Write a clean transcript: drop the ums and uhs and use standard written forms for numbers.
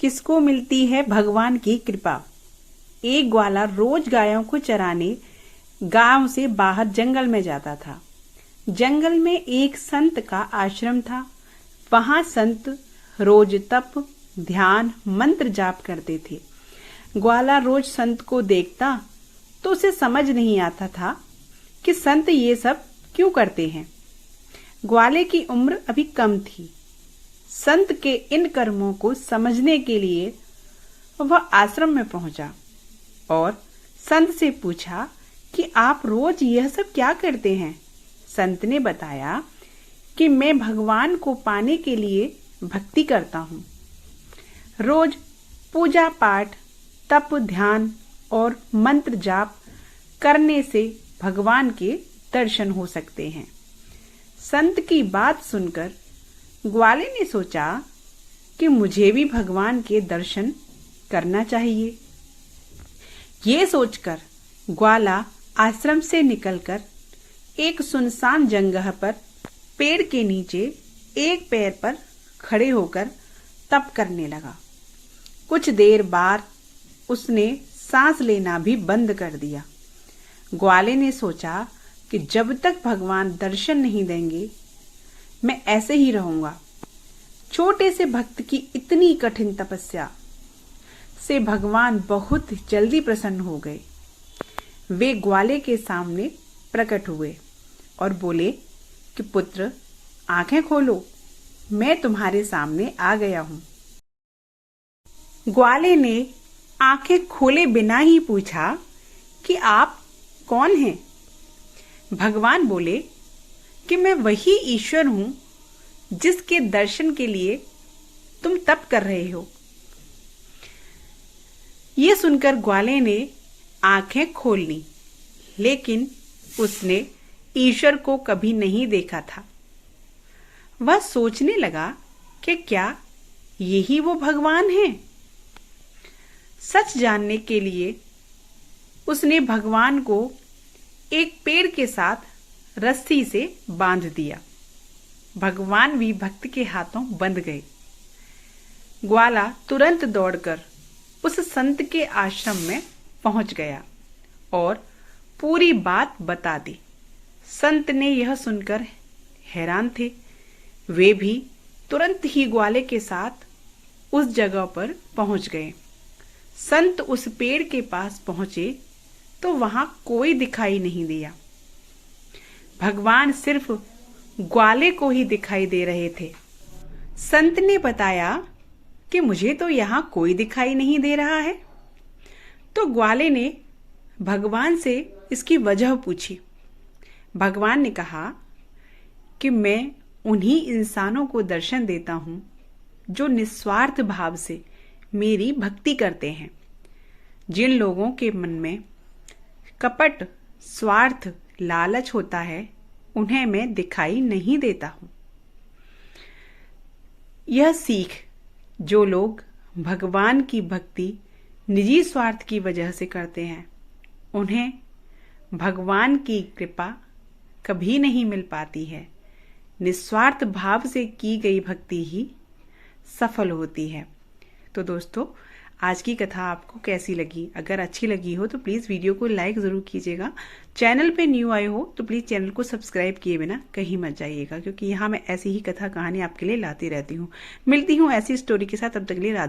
किसको मिलती है भगवान की कृपा। एक ग्वाला रोज गायों को चराने गांव से बाहर जंगल में जाता था। जंगल में एक संत का आश्रम था। वहां संत रोज तप, ध्यान, मंत्र जाप करते थे। ग्वाला रोज संत को देखता तो उसे समझ नहीं आता था कि संत ये सब क्यों करते हैं। ग्वाले की उम्र अभी कम थी। संत के इन कर्मों को समझने के लिए वह आश्रम में पहुंचा और संत से पूछा कि आप रोज यह सब क्या करते हैं। संत ने बताया कि मैं भगवान को पाने के लिए भक्ति करता हूँ। रोज पूजा पाठ, तप, ध्यान और मंत्र जाप करने से भगवान के दर्शन हो सकते हैं। संत की बात सुनकर ग्वाले ने सोचा कि मुझे भी भगवान के दर्शन करना चाहिए। ये सोचकर ग्वाला आश्रम से निकलकर एक सुनसान जगह पर पेड़ के नीचे एक पैर पर खड़े होकर तप करने लगा। कुछ देर बाद उसने सांस लेना भी बंद कर दिया। ग्वाले ने सोचा कि जब तक भगवान दर्शन नहीं देंगे मैं ऐसे ही रहूंगा। छोटे से भक्त की इतनी कठिन तपस्या से भगवान बहुत जल्दी प्रसन्न हो गए। वे ग्वाले के सामने प्रकट हुए और बोले कि पुत्र, आंखें खोलो, मैं तुम्हारे सामने आ गया हूं। ग्वाले ने आंखें खोले बिना ही पूछा कि आप कौन हैं। भगवान बोले कि मैं वही ईश्वर हूं जिसके दर्शन के लिए तुम तप कर रहे हो। ये सुनकर ग्वाले ने आंखें खोल ली, लेकिन उसने ईश्वर को कभी नहीं देखा था। वह सोचने लगा कि क्या यही वो भगवान हैं। सच जानने के लिए उसने भगवान को एक पेड़ के साथ रस्सी से बांध दिया। भगवान भी भक्त के हाथों बंध गए। ग्वाला तुरंत दौड़कर उस संत के आश्रम में पहुंच गया और पूरी बात बता दी। संत ने यह सुनकर हैरान थे। वे भी तुरंत ही ग्वाले के साथ उस जगह पर पहुंच गए। संत उस पेड़ के पास पहुंचे तो वहां कोई दिखाई नहीं दिया। भगवान सिर्फ ग्वाले को ही दिखाई दे रहे थे। संत ने बताया कि मुझे तो यहां कोई दिखाई नहीं दे रहा है। तो ग्वाले ने भगवान से इसकी वजह पूछी। भगवान ने कहा कि मैं उन्हीं इंसानों को दर्शन देता हूं जो निस्वार्थ भाव से मेरी भक्ति करते हैं। जिन लोगों के मन में कपट, स्वार्थ, लालच होता है, उन्हें मैं दिखाई नहीं देता हूं। यह सीख जो लोग भगवान की भक्ति निजी स्वार्थ की वजह से करते हैं, उन्हें भगवान की कृपा कभी नहीं मिल पाती है। निस्वार्थ भाव से की गई भक्ति ही सफल होती है। तो दोस्तों, आज की कथा आपको कैसी लगी? अगर अच्छी लगी हो तो प्लीज़ वीडियो को लाइक ज़रूर कीजिएगा। चैनल पे न्यू आए हो तो प्लीज़ चैनल को सब्सक्राइब किए बिना कहीं मत जाइएगा, क्योंकि यहाँ मैं ऐसी ही कथा कहानी आपके लिए लाती रहती हूँ। मिलती हूँ ऐसी स्टोरी के साथ, तब तक के लिए राधे।